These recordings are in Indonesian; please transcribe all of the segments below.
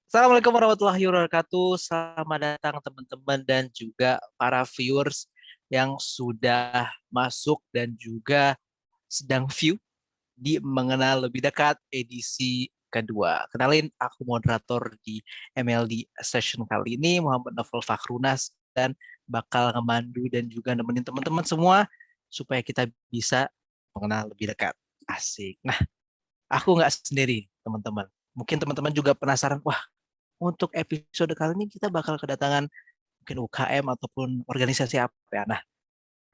Assalamualaikum warahmatullahi wabarakatuh. Selamat datang teman-teman dan juga para viewers yang sudah masuk dan juga sedang view di Mengenal Lebih Dekat edisi kedua. Kenalin, aku moderator di MLD session kali ini, Muhammad Novel Fakhrunas, dan bakal ngemandu dan juga nemenin teman-teman semua supaya kita bisa mengenal lebih dekat. Asik. Nah, aku nggak sendiri, teman-teman. Mungkin teman-teman juga penasaran, wah, untuk episode kali ini kita bakal kedatangan mungkin UKM ataupun organisasi apa ya. Nah,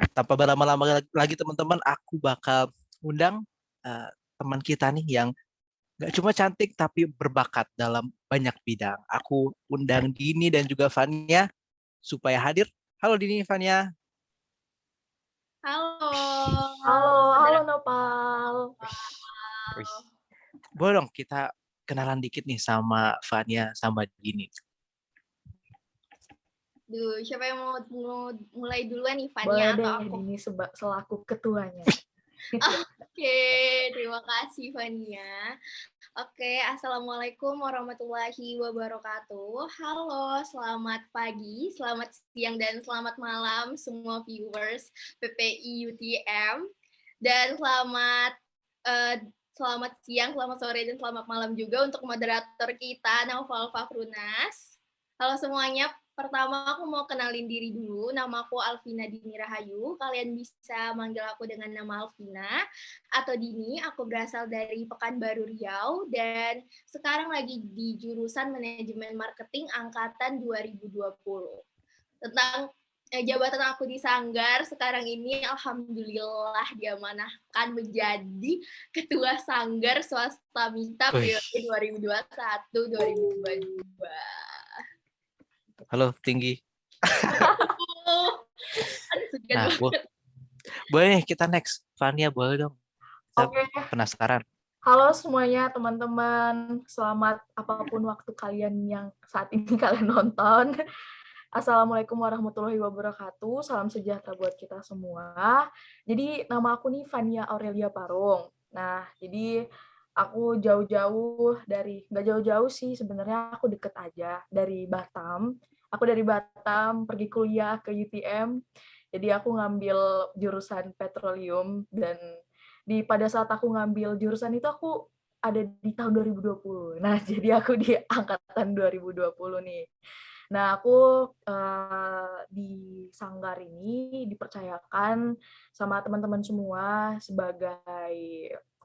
tanpa berlama-lama lagi teman-teman, aku bakal undang eh, teman kita nih yang gak cuma cantik tapi berbakat dalam banyak bidang. Aku undang Dini dan juga Fania supaya hadir. Halo Dini, Fania. Halo, Halo Nopal. Wih, boleh dong kita kenalan dikit nih sama Fania sama Dini. Siapa yang mau mulai duluan nih, Boleh Fania deh, atau aku? Dini selaku ketuanya. Oke, terima kasih Fania. Oke, Assalamualaikum warahmatullahi wabarakatuh. Halo, selamat pagi, selamat siang, dan selamat malam semua viewers PPI UTM. Dan selamat siang, selamat sore, dan selamat malam juga untuk moderator kita, Naufal Fakhrunas. Halo semuanya, pertama aku mau kenalin diri dulu. Nama aku Alvina Dini Rahayu. Kalian bisa manggil aku dengan nama Alvina atau Dini. Aku berasal dari Pekanbaru Riau dan sekarang lagi di jurusan Manajemen Marketing angkatan 2020. Tentang jabatan aku di Sanggar sekarang ini, alhamdulillah diamanahkan menjadi Ketua Sanggar Swasta Mita periode 2021-2022. Halo, tinggi. Nah, boleh nih kita next. Fania, boleh dong. Kita Oke. penasaran. Halo semuanya teman-teman. Selamat apapun waktu kalian yang saat ini kalian nonton. Assalamualaikum warahmatullahi wabarakatuh. Salam sejahtera buat kita semua. Jadi nama aku nih Fania Aurelia Parung. Nah, jadi aku nggak jauh-jauh sih sebenarnya, aku deket aja dari Batam. Aku dari Batam pergi kuliah ke UTM. Jadi aku ngambil jurusan petroleum dan pada saat aku ngambil jurusan itu aku ada di tahun 2020. Nah, jadi aku di angkatan 2020 nih. Nah, aku di Sanggar ini dipercayakan sama teman-teman semua sebagai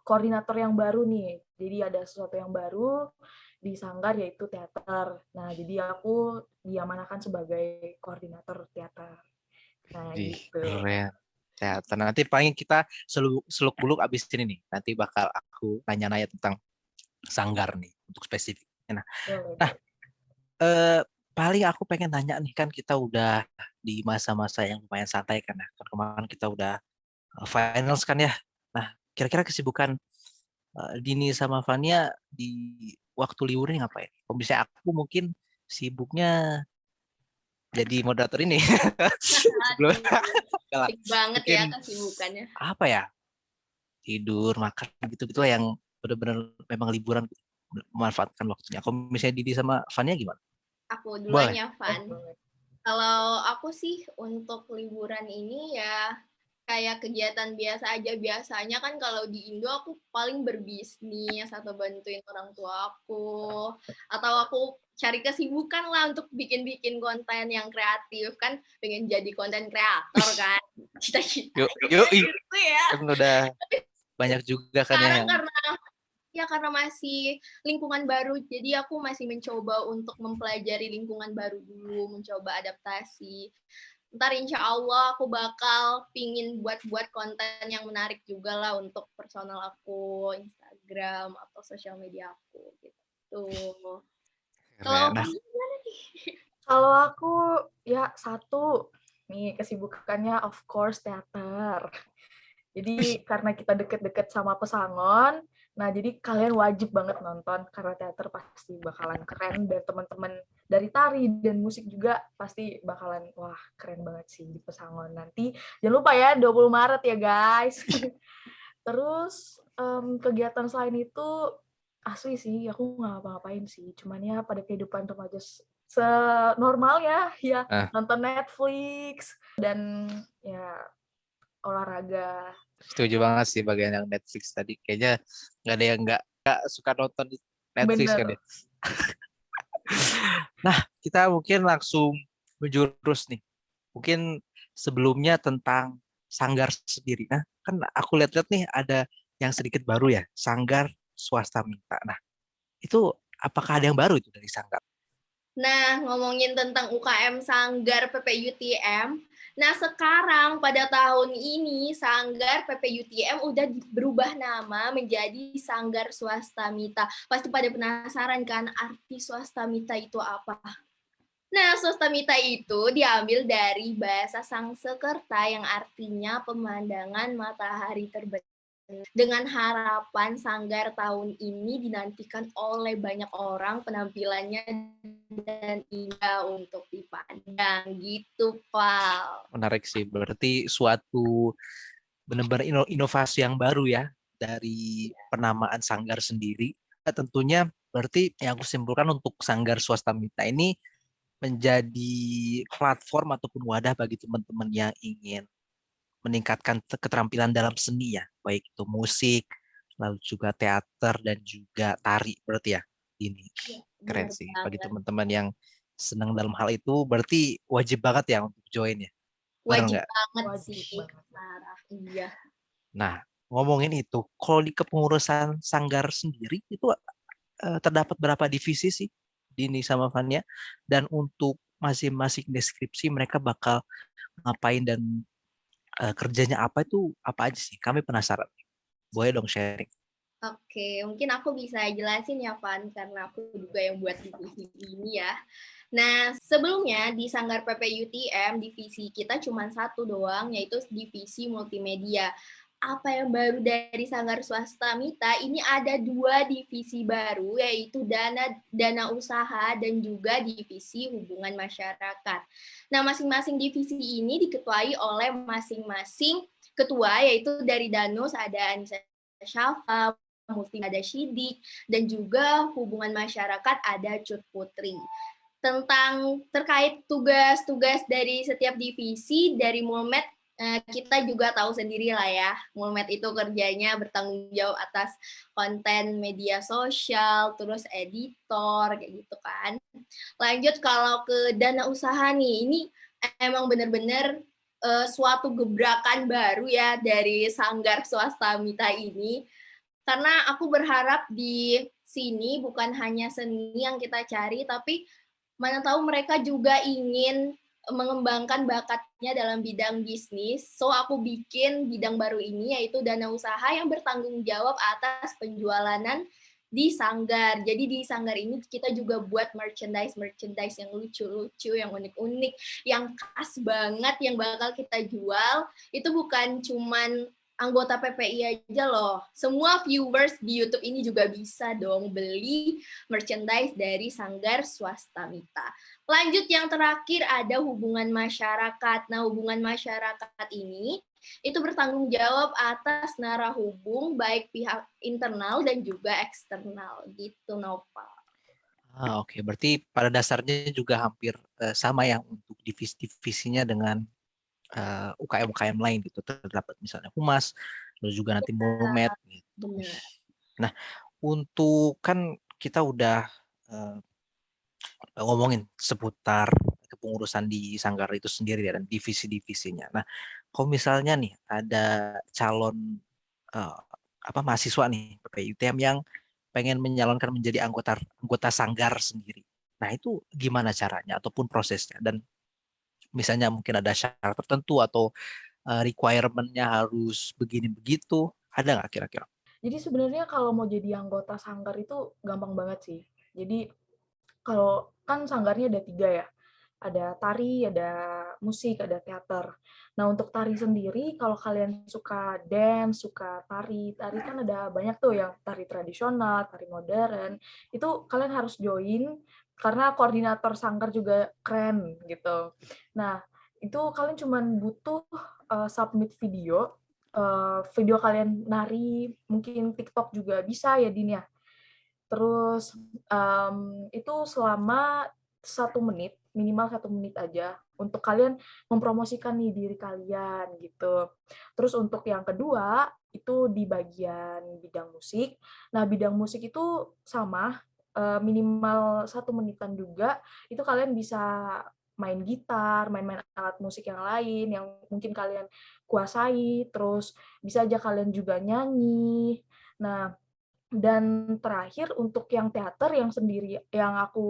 koordinator yang baru nih. Jadi ada sesuatu yang baru di Sanggar, yaitu teater. Nah, jadi aku diamanahkan sebagai koordinator teater. Nah, gitu. Keren. Teater. Nanti paling kita seluk-beluk abis ini nih. Nanti bakal aku nanya-nanya tentang Sanggar nih untuk spesifiknya. Nah, paling aku pengen nanya nih, kan kita udah di masa-masa yang lumayan santai kan ya. Kemarin kita udah finals kan ya. Nah, kira-kira kesibukan Dini sama Fania di waktu libur ini ngapain? Kalau misalnya aku mungkin sibuknya jadi moderator ini. Sebelum Asik banget mungkin ya kesibukannya. apa ya? Tidur, makan gitu-gitu lah yang benar-benar memang liburan, memanfaatkan waktunya. Kalau misalnya Didi sama Fania gimana? Aku duluan Boleh. ya, Van. Kalau aku sih untuk liburan ini ya kayak kegiatan biasa aja. Biasanya kan kalau di Indo aku paling berbisnis atau bantuin orang tua aku. Atau aku cari kesibukan lah untuk bikin-bikin konten yang kreatif. Kan pengen jadi konten kreator kan. Cita-cita Yuk, gitu ya. kan udah banyak juga kan ya Sekarang yang karena masih lingkungan baru, jadi aku masih mencoba untuk mempelajari lingkungan baru dulu, mencoba adaptasi. Ntar insya Allah aku bakal pingin buat konten yang menarik juga lah untuk personal aku, Instagram, atau sosial media aku, gitu. Kalau kamu gimana nih? Kalau aku, ya satu, nih kesibukannya of course teater. Jadi karena kita deket-deket sama Pesangon, nah jadi kalian wajib banget nonton karena teater pasti bakalan keren, dan teman-teman dari tari dan musik juga pasti bakalan wah keren banget sih di Pesangon. Nanti jangan lupa ya 20 Maret ya guys. Terus kegiatan selain itu Asli sih, aku nggak ngapa-ngapain sih. Cuman ya pada kehidupan remaja senormalnya, ya Ah, nonton Netflix dan ya olahraga. setuju banget sih bagian yang Netflix tadi. Kayaknya nggak ada yang nggak suka nonton Netflix kan Bener. ya. Nah, kita mungkin langsung menjurus nih. Mungkin sebelumnya tentang Sanggar sendiri. Nah, kan aku lihat-lihat nih ada yang sedikit baru ya, Sanggar Swasta Mita. Nah, itu apakah ada yang baru itu dari Sanggar? Nah, ngomongin tentang UKM Sanggar PPUTM, nah sekarang pada tahun ini Sanggar PPUTM udah berubah nama menjadi Sanggar Swasta Mita. Pasti pada penasaran kan arti swasta mita itu apa? Nah, swasta mita itu diambil dari bahasa Sangsekerta yang artinya pemandangan matahari terbenam. Dengan harapan Sanggar tahun ini dinantikan oleh banyak orang, penampilannya dan indah untuk dipandang gitu, Val. Menarik sih. Berarti suatu benar-benar inovasi yang baru ya dari penamaan Sanggar sendiri. Tentunya berarti yang aku simpulkan untuk Sanggar Swasta Mita ini menjadi platform ataupun wadah bagi teman-teman yang ingin meningkatkan keterampilan dalam seni ya, baik itu musik, lalu juga teater dan juga tari berarti ya. Ini Ya, keren bener sih bagi banget. teman-teman yang senang dalam hal itu, berarti wajib banget ya untuk join ya. Benar Wajib nggak? banget Wajib sih, banget. Sarah. Iya. Nah, ngomongin itu, kalau di kepengurusan Sanggar sendiri itu terdapat berapa divisi sih, Dini sama Fania? Dan untuk masing-masing deskripsi mereka bakal ngapain dan kerjanya apa itu apa aja sih? Kami penasaran. Boleh dong sharing. Oke, mungkin aku bisa jelasin ya, Van, karena aku juga yang buat divisi ini ya. Nah, sebelumnya di Sanggar PPUTM, divisi kita cuma satu doang, yaitu divisi multimedia. Apa yang baru dari Sanggar Swasta Mita, ini ada 2 divisi baru, yaitu dana usaha dan juga divisi hubungan masyarakat. Nah, masing-masing divisi ini diketuai oleh masing-masing ketua, yaitu dari Danus ada Anissa Syafa, Multi ada Syidik, dan juga hubungan masyarakat ada Cut Putri. Tentang terkait tugas-tugas dari setiap divisi, dari Mulmed, kita juga tahu sendiri lah ya, Mulmed itu kerjanya bertanggung jawab atas konten media sosial, terus editor, kayak gitu kan. Lanjut kalau ke dana usaha nih, ini emang benar-benar suatu gebrakan baru ya dari Sanggar Swasta Mita ini, karena aku berharap di sini bukan hanya seni yang kita cari, tapi mana tahu mereka juga ingin mengembangkan bakatnya dalam bidang bisnis. So, aku bikin bidang baru ini, yaitu dana usaha yang bertanggung jawab atas penjualanan di Sanggar. Jadi di Sanggar ini kita juga buat merchandise yang lucu-lucu, yang unik-unik, yang khas banget, yang bakal kita jual. Itu bukan cuman anggota PPI aja loh. Semua viewers di YouTube ini juga bisa dong beli merchandise dari Sanggar Swasta Mita. Lanjut yang terakhir ada hubungan masyarakat. Nah, hubungan masyarakat ini itu bertanggung jawab atas narahubung baik pihak internal dan juga eksternal gitu, Nova. Oke. Berarti pada dasarnya juga hampir sama ya untuk divisi-divisinya dengan UKM-UKM lain gitu. Terdapat misalnya Humas, lalu juga nanti Mulmed gitu. Benar. Nah, untuk kan kita udah eh, ngomongin seputar kepengurusan di Sanggar itu sendiri ya, dan divisi-divisinya. Nah, kalau misalnya nih ada calon eh, apa mahasiswa nih PPUTM yang pengen menyalonkan menjadi anggota anggota Sanggar sendiri. Nah, itu gimana caranya ataupun prosesnya? Dan misalnya mungkin ada syarat tertentu atau requirement-nya harus begini begitu, ada nggak kira-kira? Jadi sebenarnya kalau mau jadi anggota sanggar itu gampang banget sih. Jadi kalau kan sanggarnya ada 3 ya. Ada tari, ada musik, ada teater. Nah, untuk tari sendiri, kalau kalian suka dance, suka tari, tari kan ada banyak tuh yang tari tradisional, tari modern. Itu kalian harus join, karena koordinator sanggar juga keren gitu. Nah, itu kalian cuma butuh submit video kalian nari, mungkin TikTok juga bisa ya, Din ya. Terus itu selama 1 menit, minimal 1 menit aja untuk kalian mempromosikan nih diri kalian gitu. Terus untuk yang kedua itu di bagian bidang musik. Nah, bidang musik itu sama, minimal 1 menitan juga. Itu kalian bisa main gitar, main-main alat musik yang lain yang mungkin kalian kuasai, terus bisa aja kalian juga nyanyi. Nah, dan terakhir untuk yang teater yang aku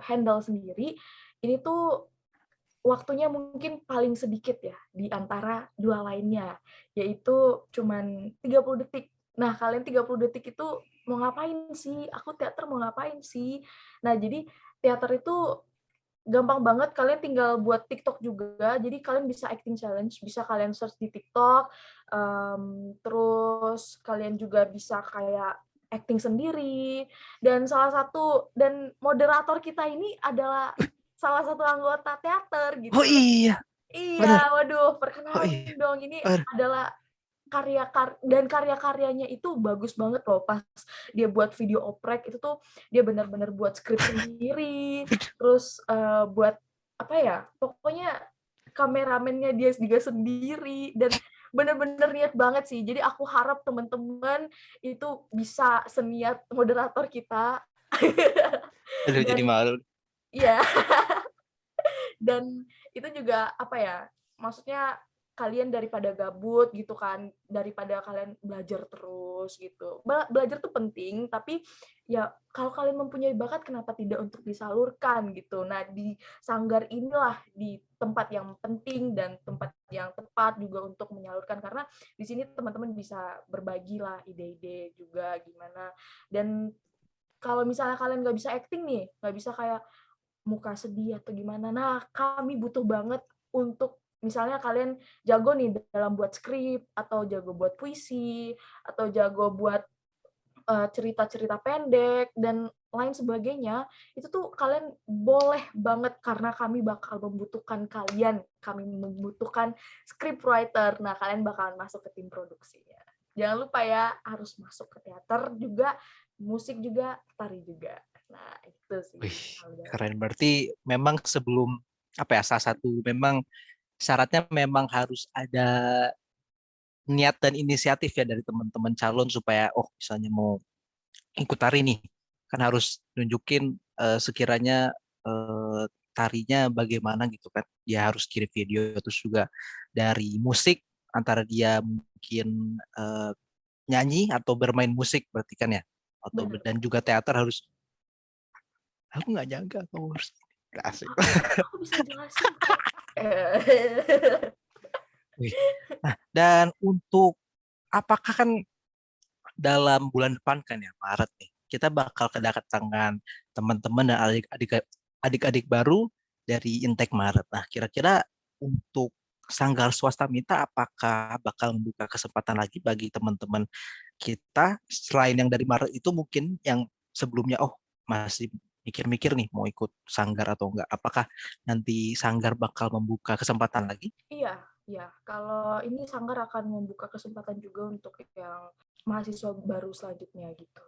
handle sendiri, ini tuh waktunya mungkin paling sedikit ya di antara 2 lainnya, yaitu cuman 30 detik. Nah, kalian 30 detik itu mau ngapain sih? Aku teater mau ngapain sih? Nah, jadi teater itu gampang banget, kalian tinggal buat TikTok juga, jadi kalian bisa acting challenge, bisa kalian search di TikTok, terus kalian juga bisa kayak acting sendiri, dan moderator kita ini adalah salah satu anggota teater Oh gitu. iya, bener. Iya, waduh, Oh perkenalin iya, dong, ini bener. adalah karya-karyanya itu bagus banget loh. Pas dia buat video oprek itu tuh dia benar-benar buat skrip sendiri, terus buat apa ya, pokoknya kameramennya dia juga sendiri dan benar-benar niat banget sih. Jadi aku harap teman-teman itu bisa seniat moderator kita. Aduh, jadi Dan malu. iya, dan itu juga apa ya, maksudnya kalian daripada gabut gitu kan, daripada kalian belajar terus gitu. Belajar tuh penting, tapi ya kalau kalian mempunyai bakat kenapa tidak untuk disalurkan gitu. Nah, di sanggar inilah di tempat yang penting dan tempat yang tepat juga untuk menyalurkan, karena di sini teman-teman bisa berbagi lah ide-ide juga gimana. Dan kalau misalnya kalian nggak bisa acting nih, nggak bisa kayak muka sedih atau gimana. Nah, kami butuh banget untuk misalnya kalian jago nih dalam buat skrip, atau jago buat puisi, atau jago buat cerita-cerita pendek, dan lain sebagainya, itu tuh kalian boleh banget karena kami bakal membutuhkan kalian. Kami membutuhkan script writer. Nah, kalian bakalan masuk ke tim produksinya. Jangan lupa ya, harus masuk ke teater juga, musik juga, tari juga. Nah, itu sih. Wih, keren. Berarti memang sebelum apa ya, salah satu memang syaratnya memang harus ada niat dan inisiatif ya dari teman-teman calon supaya oh misalnya mau ikut tari nih kan harus nunjukin sekiranya eh, tarinya bagaimana gitu kan. Dia harus kirim video terus juga dari musik antara dia mungkin nyanyi atau bermain musik berarti kan ya. Atau Bener. dan juga teater harus aku nggak nyangka kamu harus asik. Aku bisa jelasin kok. Wih. Nah, dan untuk apakah kan dalam bulan depan kan ya Maret nih kita bakal kedatangan teman-teman dan adik-adik baru dari Intek Maret. Nah, kira-kira untuk Sanggar Swasta Mita apakah bakal membuka kesempatan lagi bagi teman-teman kita selain yang dari Maret itu mungkin yang sebelumnya oh masih mikir-mikir nih mau ikut sanggar atau enggak. Apakah nanti sanggar bakal membuka kesempatan lagi? Iya, iya. Kalau ini Sanggar akan membuka kesempatan juga untuk yang mahasiswa baru selanjutnya gitu.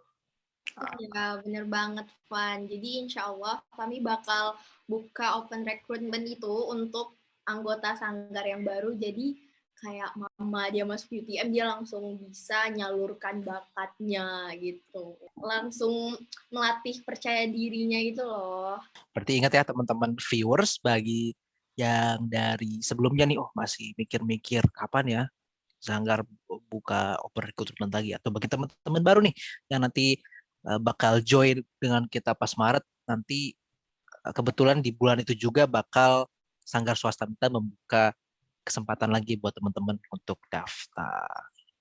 Ya, bener banget, Van. Jadi insya Allah kami bakal buka open recruitment itu untuk anggota sanggar yang baru. Jadi kayak mama dia masuk UTM, dia langsung bisa nyalurkan bakatnya gitu. Langsung melatih percaya dirinya gitu loh. Berarti ingat ya teman-teman viewers bagi yang dari sebelumnya nih oh masih mikir-mikir kapan ya Sanggar buka open recruitment lagi atau bagi teman-teman baru nih yang nanti bakal join dengan kita pas Maret nanti kebetulan di bulan itu juga bakal Sanggar Swasta Mita membuka kesempatan lagi buat teman-teman untuk daftar.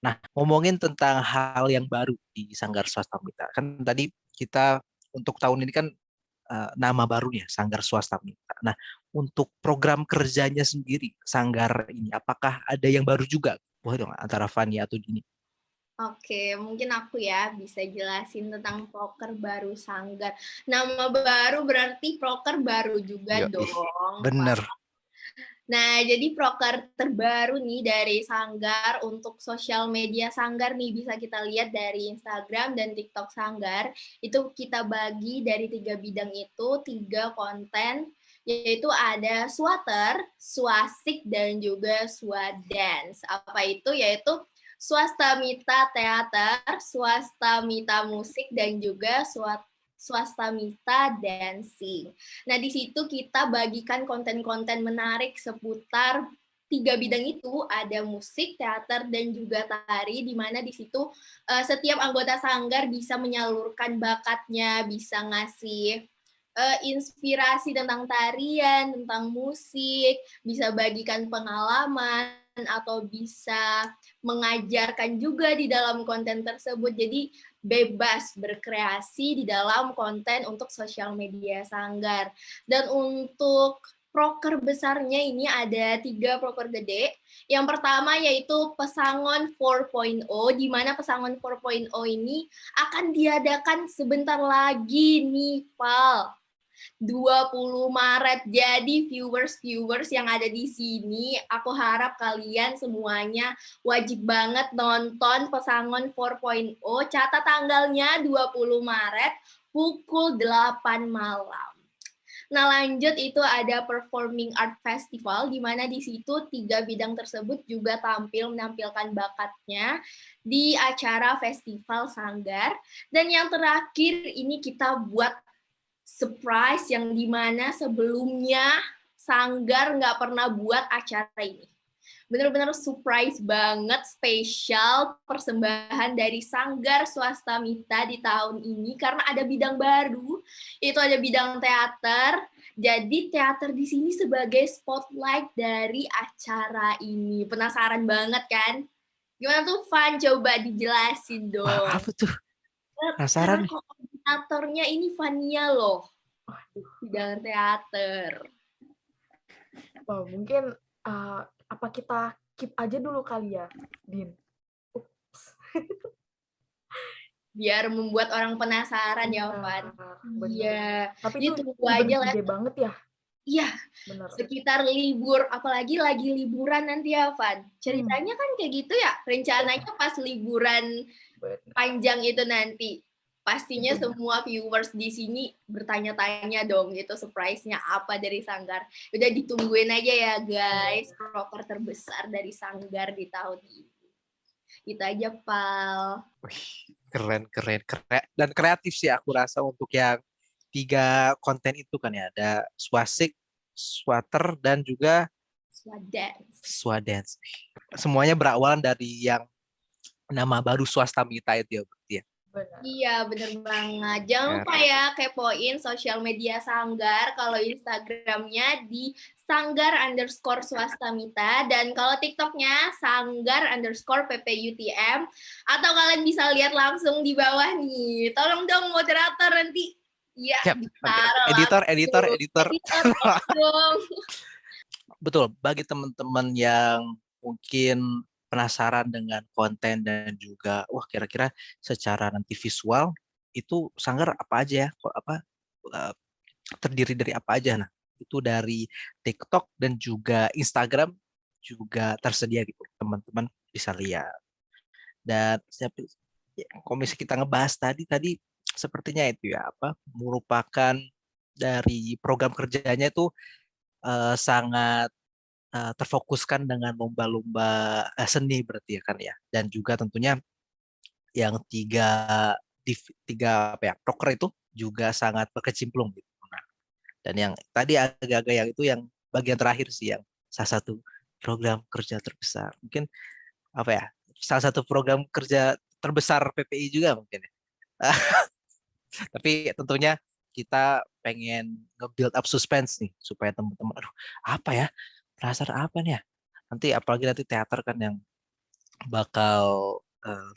Nah, ngomongin tentang hal yang baru di Sanggar Swasta Mita. Kan tadi kita untuk tahun ini kan nama barunya Sanggar Swasta Mita. Nah, untuk program kerjanya sendiri Sanggar ini apakah ada yang baru juga? Boleh dong antara Fani atau Dini. Oke, mungkin aku ya bisa jelasin tentang proker baru Sanggar. Nama baru berarti proker baru juga Yo, dong, Pak. bener. Nah, jadi proker terbaru nih dari Sanggar untuk sosial media Sanggar nih bisa kita lihat dari Instagram dan TikTok Sanggar. Itu kita bagi dari 3 bidang itu, 3 konten, yaitu ada swater, swasik, dan juga swadance. Apa itu? Yaitu swastamita teater, swastamita musik, dan juga swastamita dancing. Nah, di situ kita bagikan konten-konten menarik seputar 3 bidang itu, ada musik, teater, dan juga tari, di mana di situ setiap anggota sanggar bisa menyalurkan bakatnya, bisa ngasih inspirasi tentang tarian, tentang musik, bisa bagikan pengalaman, atau bisa mengajarkan juga di dalam konten tersebut. Jadi bebas berkreasi di dalam konten untuk sosial media Sanggar. Dan untuk proker besarnya ini ada 3 proker gede. Yang pertama yaitu Pesangon 4.0, di mana Pesangon 4.0 ini akan diadakan sebentar lagi nih, Pal. 20 Maret. Jadi viewers yang ada di sini, aku harap kalian semuanya wajib banget nonton Pesangon 4.0. Catat tanggalnya 20 Maret pukul 8 malam. Nah, lanjut itu ada Performing Art Festival, di mana di situ 3 bidang tersebut juga tampil menampilkan bakatnya di acara Festival Sanggar. Dan yang terakhir ini kita buat surprise yang dimana sebelumnya Sanggar nggak pernah buat acara ini. Benar-benar surprise banget, spesial persembahan dari Sanggar Swastamita di tahun ini karena ada bidang baru, itu ada bidang teater. Jadi teater di sini sebagai spotlight dari acara ini. Penasaran banget kan? Gimana tuh, Van? Coba dijelasin dong. Wah, apa tuh? Penasaran nih. Koordinatornya ini Vania loh. Bidang teater. Oh, mungkin apa kita keep aja dulu kali ya, Din? Ups. Biar membuat orang penasaran ya, Van. Iya. Tapi itu tunggu aja lah. Gede banget ya. Iya. Bener. Sekitar libur, apalagi lagi liburan nanti ya, Van. Ceritanya kan kayak gitu ya. Rencananya pas liburan panjang itu nanti. Pastinya semua viewers di sini bertanya-tanya dong gitu, surprise-nya apa dari Sanggar. Udah ditungguin aja ya guys, proker terbesar dari Sanggar di tahun ini. Itu aja, Pal. Keren. Dan kreatif sih aku rasa untuk yang 3 konten itu kan ya. Ada swasik, swater, dan juga swadance. Semuanya berawalan dari yang nama baru Swastamita itu ya, berarti ya. Benar. Iya, bener banget. Jangan lupa ya kepoin sosial media Sanggar. Kalau Instagramnya di Sanggar_Swastamita. Dan kalau TikToknya Sanggar_PPUTM. Atau kalian bisa lihat langsung di bawah nih. Tolong dong moderator nanti. Ya, Editor. dong. Betul, bagi teman-teman yang mungkin penasaran dengan konten dan juga kira-kira secara nanti visual itu Sanggar apa aja ya, terdiri dari apa aja. Nah, itu dari TikTok dan juga Instagram juga tersedia gitu, teman-teman bisa lihat. Dan komisi kita ngebahas tadi sepertinya itu ya merupakan dari program kerjanya itu sangat terfokuskan dengan lomba-lomba seni berarti ya kan ya, dan juga tentunya yang tiga proker itu juga sangat berkecimpung gitu. Nah, dan yang tadi agak-agak yang itu yang bagian terakhir sih yang salah satu program kerja terbesar mungkin salah satu program kerja terbesar PPI juga mungkin ya. Tapi tentunya kita pengen nge-build up suspense nih supaya teman-teman apa ya, penasaran apa nih ya, nanti apalagi nanti teater kan yang bakal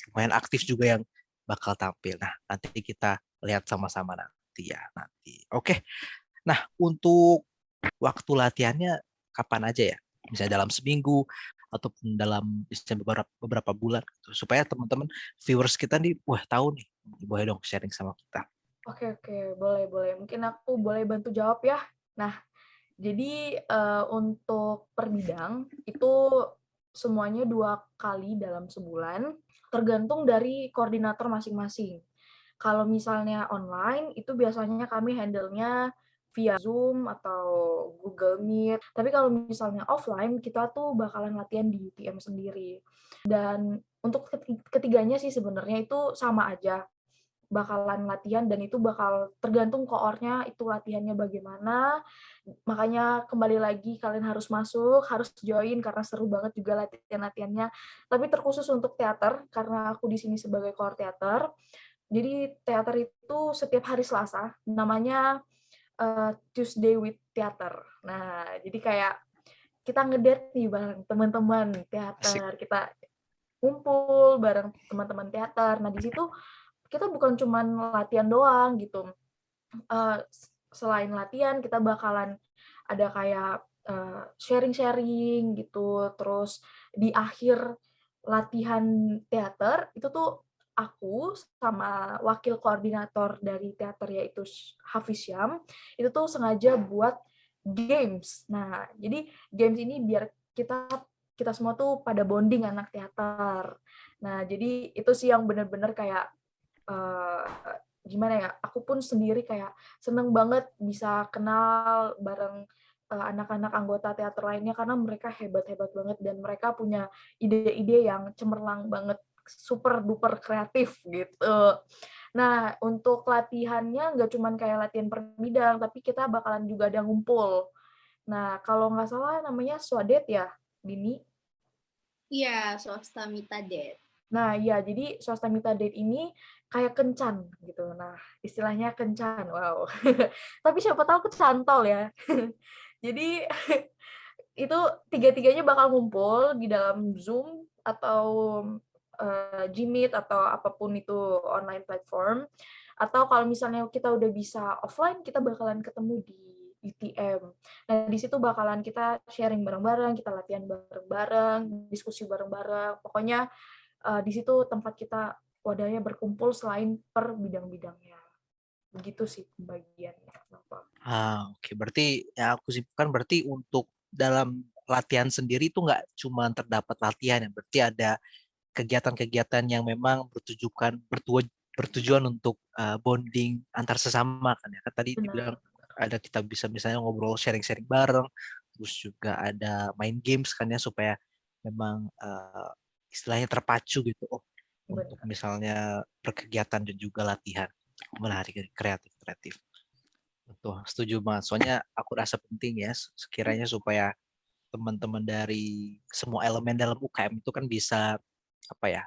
lumayan aktif juga yang bakal tampil. Nah, nanti kita lihat sama-sama nanti ya nanti. Oke. Nah, untuk waktu latihannya kapan aja ya? Misalnya dalam seminggu ataupun dalam beberapa bulan gitu. Supaya teman-teman viewers kita nih tahu nih. Boleh dong sharing sama kita. Oke, boleh. Mungkin aku boleh bantu jawab ya. Nah, Jadi untuk per bidang itu semuanya 2 kali dalam sebulan, tergantung dari koordinator masing-masing. Kalau misalnya online, itu biasanya kami handle-nya via Zoom atau Google Meet. Tapi kalau misalnya offline, kita tuh bakalan latihan di UTM sendiri. Dan untuk ketiganya sih sebenarnya itu sama aja, bakalan latihan dan itu bakal tergantung koornya itu latihannya bagaimana. Makanya kembali lagi kalian harus masuk, harus join karena seru banget juga latihan-latihannya. Tapi terkhusus untuk teater, karena aku di sini sebagai koor teater, jadi teater itu setiap hari Selasa, namanya Tuesday with Theater. Nah, jadi kayak kita ngedate nih bareng teman-teman Asik. teater, kita kumpul bareng teman-teman teater. Nah, di situ kita bukan cuman latihan doang gitu. Selain latihan, kita bakalan ada kayak sharing-sharing gitu. Terus di akhir latihan teater itu tuh aku sama wakil koordinator dari teater yaitu Hafiz Syam itu tuh sengaja buat games. Nah, jadi games ini biar kita kita semua tuh pada bonding anak teater. Nah, jadi itu sih yang benar-benar kayak uh, gimana ya? Aku pun sendiri kayak seneng banget bisa kenal bareng anak-anak anggota teater lainnya karena mereka hebat-hebat banget dan mereka punya ide-ide yang cemerlang banget, super duper kreatif gitu. Nah, untuk latihannya nggak cuman kayak latihan per bidang, tapi kita bakalan juga ada ngumpul. Nah, kalau nggak salah namanya Swadet ya, Dini? Iya, swasta Mita Ded. Nah, ya, jadi swasta Mita Date ini kayak kencan gitu. Nah, istilahnya kencan. Wow. Tapi siapa tahu kecantol ya. Jadi itu tiga-tiganya bakal ngumpul di dalam Zoom atau Gmeet atau apapun itu online platform. Atau kalau misalnya kita udah bisa offline, kita bakalan ketemu di UTM. Nah, di situ bakalan kita sharing bareng-bareng, kita latihan bareng-bareng, diskusi bareng-bareng. Pokoknya di situ tempat kita wadahnya berkumpul selain per bidang-bidangnya. Begitu sih pembagiannya. Oke. Berarti yang aku simpulkan berarti untuk dalam latihan sendiri itu nggak cuma terdapat latihan ya, berarti ada kegiatan-kegiatan yang memang bertujuan untuk bonding antar sesama kan ya. Kan tadi dibilang Benar. ada kita bisa misalnya ngobrol sharing-sharing bareng, terus juga ada main games kan ya supaya memang istilahnya terpacu gitu. Oh, untuk Benar. misalnya berkegiatan dan juga latihan. Menarik, kreatif. Betul, setuju banget. Soalnya aku rasa penting ya sekiranya supaya teman-teman dari semua elemen dalam UKM itu kan bisa apa ya,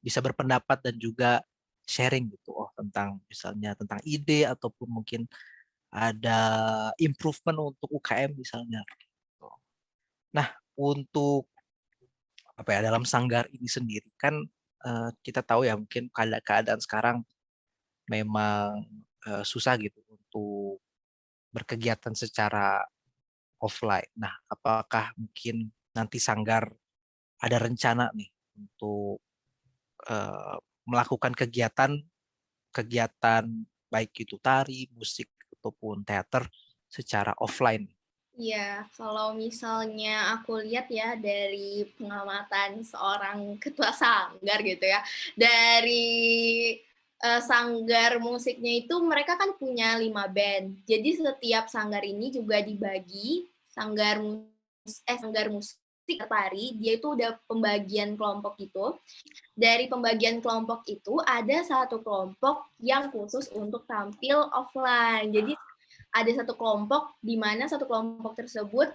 bisa berpendapat dan juga sharing gitu. Oh, tentang misalnya tentang ide ataupun mungkin ada improvement untuk UKM misalnya. Gitu. Nah, untuk apa ya dalam sanggar ini sendiri kan kita tahu ya mungkin keadaan sekarang memang susah gitu untuk berkegiatan secara offline. Nah, apakah mungkin nanti Sanggar ada rencana nih untuk melakukan kegiatan baik itu tari, musik ataupun teater secara offline? Iya, kalau misalnya aku lihat ya dari pengamatan seorang ketua sanggar gitu ya, dari sanggar musiknya itu mereka kan punya 5 band. Jadi setiap sanggar ini juga dibagi sanggar musik tari, dia itu udah pembagian kelompok itu. Dari pembagian kelompok itu ada satu kelompok yang khusus untuk tampil offline. Jadi ada satu kelompok di mana satu kelompok tersebut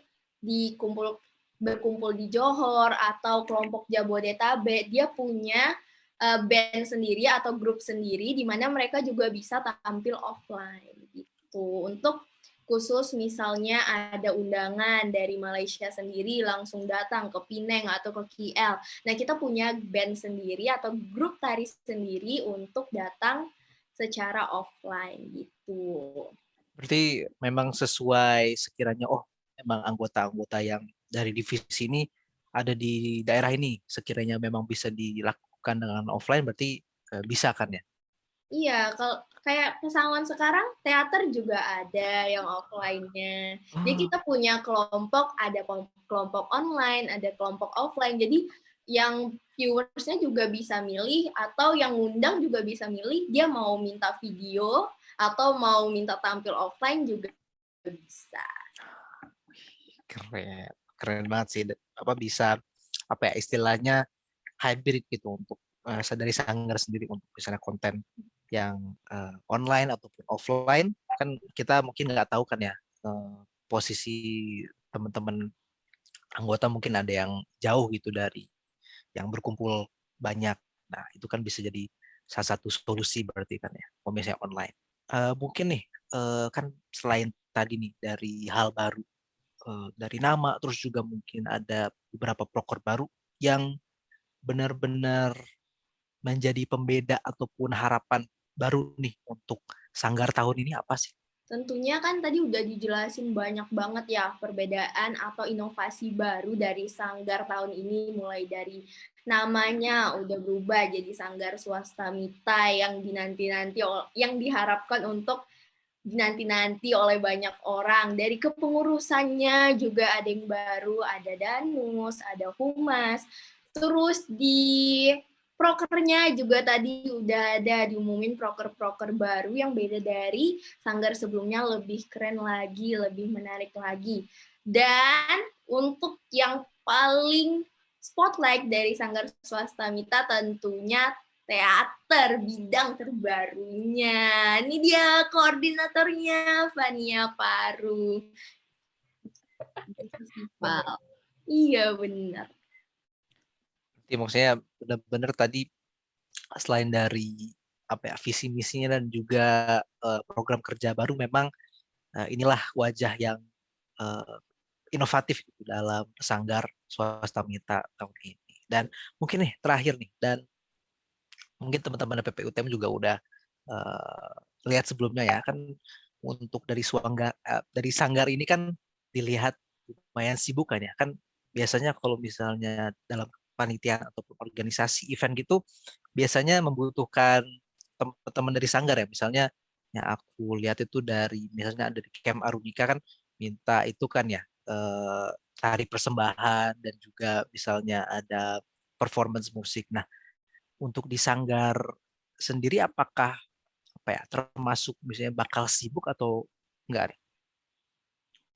berkumpul di Johor atau kelompok Jabodetabek, dia punya band sendiri atau grup sendiri di mana mereka juga bisa tampil offline gitu. Untuk khusus misalnya ada undangan dari Malaysia sendiri langsung datang ke Penang atau ke KL. Nah, kita punya band sendiri atau grup tari sendiri untuk datang secara offline gitu. Berarti memang sesuai sekiranya oh memang anggota-anggota yang dari divisi ini ada di daerah ini sekiranya memang bisa dilakukan dengan offline berarti bisa kan ya? Iya, kalau kayak pesangon sekarang teater juga ada yang offline-nya. Jadi Oh, kita punya kelompok, ada kelompok online, ada kelompok offline. Jadi yang viewers-nya juga bisa milih atau yang ngundang juga bisa milih dia mau minta video atau mau minta tampil offline juga bisa. keren. Keren banget sih. Apa bisa apa ya istilahnya hybrid gitu untuk dari Sanggar sendiri untuk misalnya konten yang online ataupun offline kan kita mungkin nggak tahu kan ya posisi teman-teman anggota mungkin ada yang jauh gitu dari yang berkumpul banyak. Nah, itu kan bisa jadi salah satu solusi berarti kan ya, kalau misalnya online. Mungkin nih, kan selain tadi nih dari hal baru, dari nama, terus juga mungkin ada beberapa proker baru yang benar-benar menjadi pembeda ataupun harapan baru nih untuk Sanggar tahun ini apa sih? Tentunya kan tadi udah dijelasin banyak banget ya perbedaan atau inovasi baru dari Sanggar tahun ini, mulai dari namanya udah berubah jadi Sanggar Swasta Mita yang dinanti-nanti, yang diharapkan untuk dinanti-nanti oleh banyak orang. Dari kepengurusannya juga ada yang baru, ada Danus, ada Humas. Terus di prokernya juga tadi udah ada diumumin proker-proker baru yang beda dari Sanggar sebelumnya, lebih keren lagi, lebih menarik lagi. Dan untuk yang paling spotlight dari Sanggar Swasta Mita tentunya teater bidang terbarunya. Ini dia koordinatornya, Fania Paru. Bener. Iya, benar. Jadi maksudnya benar-benar tadi selain dari apa ya visi misinya dan juga program kerja baru memang inilah wajah yang eh, inovatif gitu dalam Sanggar Swasta Mita tahun ini. Dan mungkin nih terakhir nih dan mungkin teman-teman PPUTM juga udah eh, lihat sebelumnya ya kan untuk dari Sanggar ini kan dilihat lumayan sibuk kan ya kan biasanya kalau misalnya dalam panitiaan ataupun organisasi event gitu biasanya membutuhkan teman-teman dari Sanggar ya misalnya yang aku lihat itu dari misalnya ada di Camp Arunika kan minta itu kan ya tari persembahan dan juga misalnya ada performance musik. Nah, untuk di Sanggar sendiri apakah apa ya termasuk misalnya bakal sibuk atau enggak nih?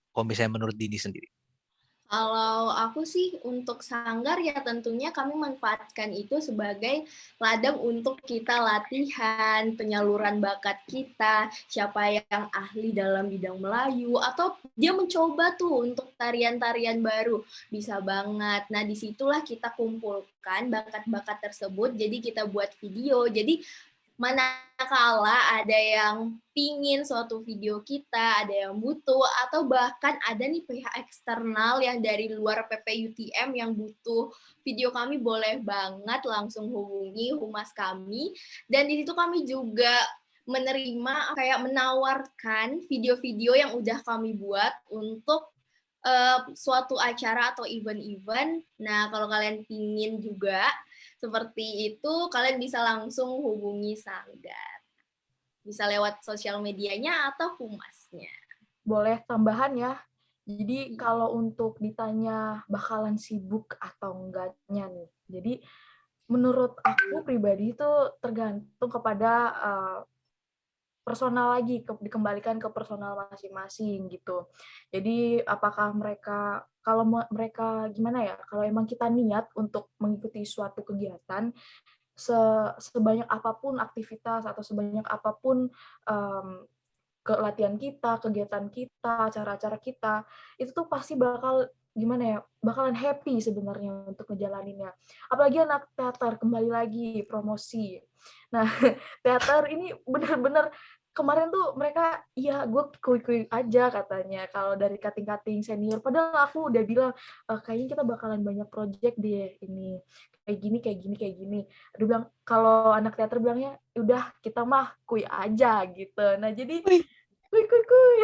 Kalau misalnya menurut Dini sendiri. Kalau aku sih untuk Sanggar ya tentunya kami manfaatkan itu sebagai ladang untuk kita latihan, penyaluran bakat kita, siapa yang ahli dalam bidang Melayu, atau dia mencoba tuh untuk tarian-tarian baru, bisa banget. Nah disitulah kita kumpulkan bakat-bakat tersebut, jadi kita buat video, jadi manakala ada yang pingin suatu video kita, ada yang butuh, atau bahkan ada nih pihak eksternal yang dari luar PPUTM yang butuh video kami, boleh banget langsung hubungi humas kami. Dan di situ kami juga menerima, kayak menawarkan video-video yang udah kami buat untuk suatu acara atau event-event. Nah, kalau kalian pingin juga seperti itu, kalian bisa langsung hubungi Sanggar. Bisa lewat sosial medianya atau humasnya. Boleh tambahan ya. Jadi kalau untuk ditanya bakalan sibuk atau enggaknya nih. Jadi menurut aku pribadi itu tergantung kepada personal lagi, dikembalikan ke personal masing-masing gitu. Jadi apakah mereka, kalau mereka gimana ya, kalau emang kita niat untuk mengikuti suatu kegiatan, sebanyak apapun aktivitas atau sebanyak apapun latihan kita, kegiatan kita, acara-acara kita, itu tuh pasti bakal gimana ya, bakalan happy sebenarnya untuk ngejalaninnya. Apalagi anak teater, kembali lagi promosi. Nah, teater ini benar-benar kemarin tuh mereka, iya gue kui-kui aja katanya kalau dari kating-kating senior. Padahal aku udah bilang, kayaknya kita bakalan banyak project deh ini. Kayak gini, kayak gini, kayak gini. Dia bilang, kalau anak teater bilangnya, udah kita mah kui aja gitu. Nah, jadi Wih, kuy.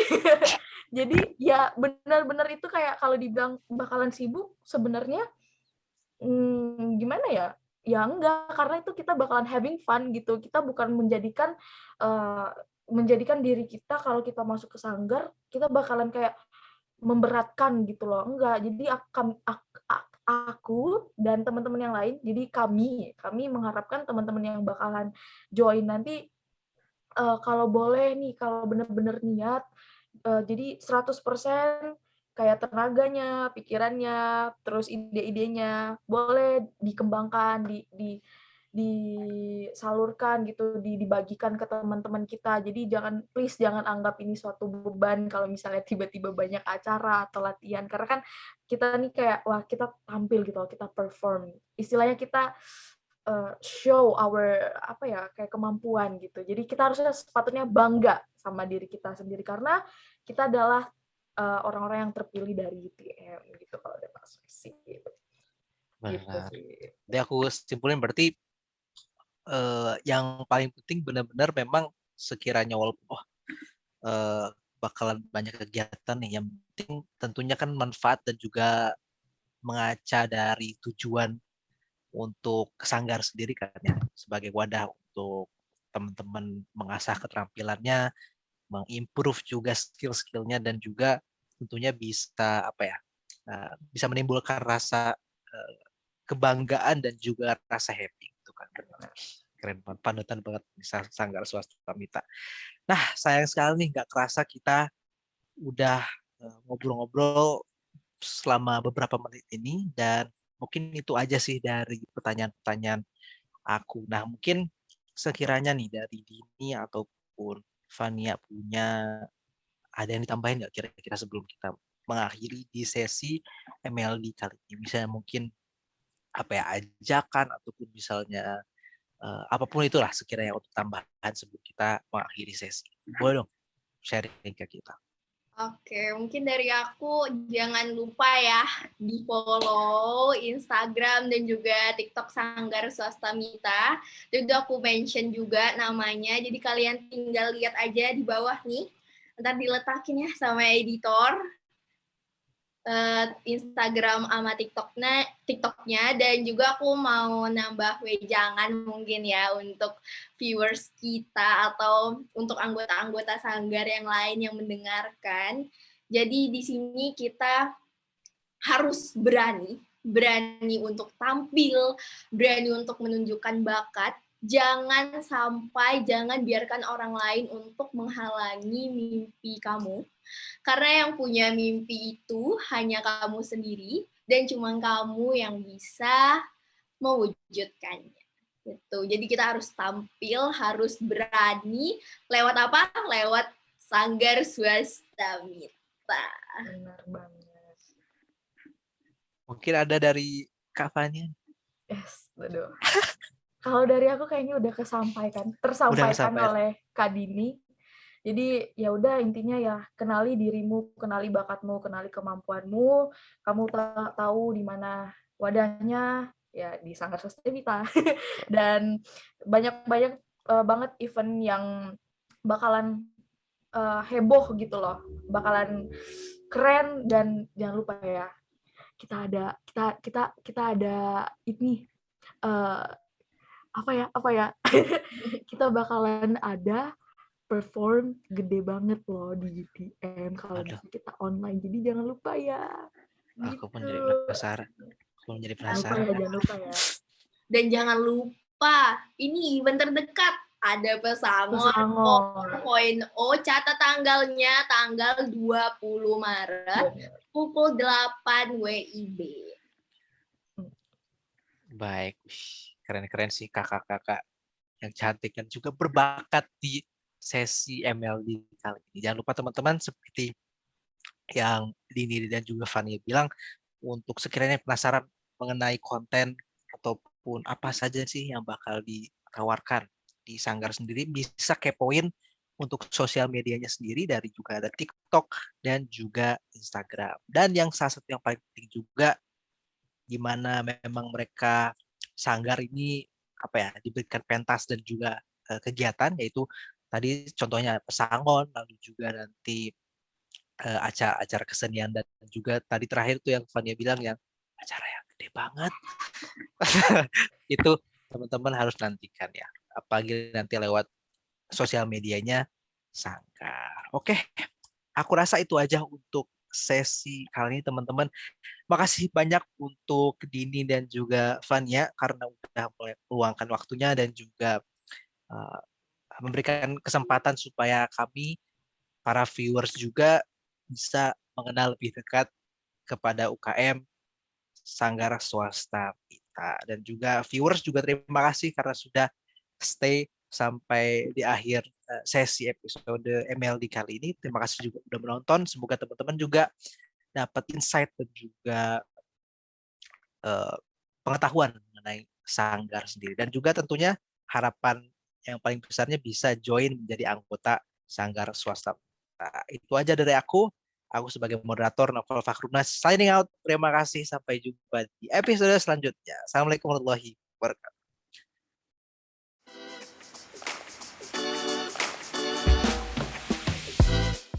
Jadi ya benar-benar itu kayak kalau dibilang bakalan sibuk sebenarnya gimana ya? Ya enggak, karena itu kita bakalan having fun gitu. Kita bukan menjadikan diri kita kalau kita masuk ke sanggar, kita bakalan kayak memberatkan gitu loh. Enggak. Jadi aku dan teman-teman yang lain, jadi kami mengharapkan teman-teman yang bakalan join nanti, kalau boleh nih, kalau bener-bener niat, jadi 100% kayak tenaganya, pikirannya, terus ide-idenya boleh dikembangkan, disalurkan gitu, dibagikan ke teman-teman kita. Jadi please jangan anggap ini suatu beban kalau misalnya tiba-tiba banyak acara atau latihan. Karena kan kita nih kayak, wah kita tampil gitu, kita perform. Istilahnya kita show our kayak kemampuan gitu. Jadi kita harusnya sepatutnya bangga sama diri kita sendiri karena kita adalah orang-orang yang terpilih dari UTM gitu kalau ada masuk sih gitu Benar. sih. Jadi aku simpulin berarti yang paling penting benar-benar memang sekiranya walaupun bakalan banyak kegiatan nih, yang penting tentunya kan manfaat dan juga mengaca dari tujuan untuk Sanggar sendiri kan ya, sebagai wadah untuk teman-teman mengasah keterampilannya, mengimprove juga skill-skillnya, dan juga tentunya bisa bisa menimbulkan rasa kebanggaan dan juga rasa happy gitu kan. Keren banget, panutan banget bisa Sanggar Swasta Mita. Nah, sayang sekali nih nggak kerasa kita udah ngobrol-ngobrol selama beberapa menit ini, dan mungkin itu aja sih dari pertanyaan-pertanyaan aku. Nah, mungkin sekiranya nih dari Dini ataupun Fania punya ada yang ditambahin nggak kira-kira sebelum kita mengakhiri di sesi MLD kali ini? Misalnya mungkin ajakan ataupun misalnya apapun itulah sekiranya untuk tambahan sebelum kita mengakhiri sesi. Boleh dong sharing ke kita. Oke, mungkin dari aku jangan lupa ya di-follow Instagram dan juga TikTok Sanggar Swasta Mita. Juga aku mention juga namanya, jadi kalian tinggal lihat aja di bawah nih. Ntar diletakin ya sama editor. Instagram sama TikToknya, dan juga aku mau nambah wejangan mungkin ya untuk viewers kita atau untuk anggota-anggota sanggar yang lain yang mendengarkan. Jadi di sini kita harus berani untuk tampil, berani untuk menunjukkan bakat. Jangan biarkan orang lain untuk menghalangi mimpi kamu. Karena yang punya mimpi itu hanya kamu sendiri, dan cuma kamu yang bisa mewujudkannya. Gitu. Jadi kita harus tampil, harus berani. Lewat apa? Lewat Sanggar Swasta Mita. Benar banget. Mungkin ada dari Kak Fania. Yes, aduh. Kalau dari aku kayaknya udah tersampaikan oleh Kak Dini. Jadi ya udah intinya ya kenali dirimu, kenali bakatmu, kenali kemampuanmu. Kamu tahu di mana wadahnya ya di Sanggar Swasta Mita. Dan banyak banget event yang bakalan heboh gitu loh, bakalan keren. Dan jangan lupa ya kita ada ini kita bakalan ada perform gede banget loh di UTM kalau bisa kita online. Jadi jangan lupa ya. Aku pun jadi penasaran. Jangan lupa ya. Dan jangan lupa, ini event terdekat. Ada Pesangon 4.0, catat tanggalnya, tanggal 20 Maret, pukul 8 WIB. Baik, keren-keren sih kakak-kakak yang cantik dan juga berbakat di sesi MLD kali ini. Jangan lupa teman-teman, seperti yang Dini dan juga Fania bilang, untuk sekiranya penasaran mengenai konten ataupun apa saja sih yang bakal ditawarkan di Sanggar sendiri, bisa kepoin untuk sosial medianya sendiri, dari juga ada TikTok dan juga Instagram. Dan yang salah satu yang paling penting juga, di mana memang mereka Sanggar ini diberikan pentas dan juga kegiatan, yaitu tadi contohnya Pesangon, lalu juga nanti acara kesenian, dan juga tadi terakhir tuh yang Fania bilang yang acara yang gede banget. Itu teman-teman harus nantikan ya. Apalagi nanti lewat sosial medianya Sanggar. Oke, aku rasa itu aja untuk sesi kali ini teman-teman. Makasih banyak untuk Dini dan juga Vania karena udah mulai meluangkan waktunya dan juga uh, memberikan kesempatan supaya kami, para viewers juga bisa mengenal lebih dekat kepada UKM Sanggar Swasta kita. Dan juga viewers juga terima kasih karena sudah stay sampai di akhir sesi episode MLD kali ini. Terima kasih juga sudah menonton. Semoga teman-teman juga dapat insight dan juga pengetahuan mengenai Sanggar sendiri. Dan juga tentunya harapan yang paling besarnya bisa join menjadi anggota Sanggar Swasta. Nah, itu aja dari aku. Aku sebagai moderator Novel Fakhrunas signing out. Terima kasih. Sampai jumpa di episode selanjutnya. Assalamualaikum warahmatullahi wabarakatuh.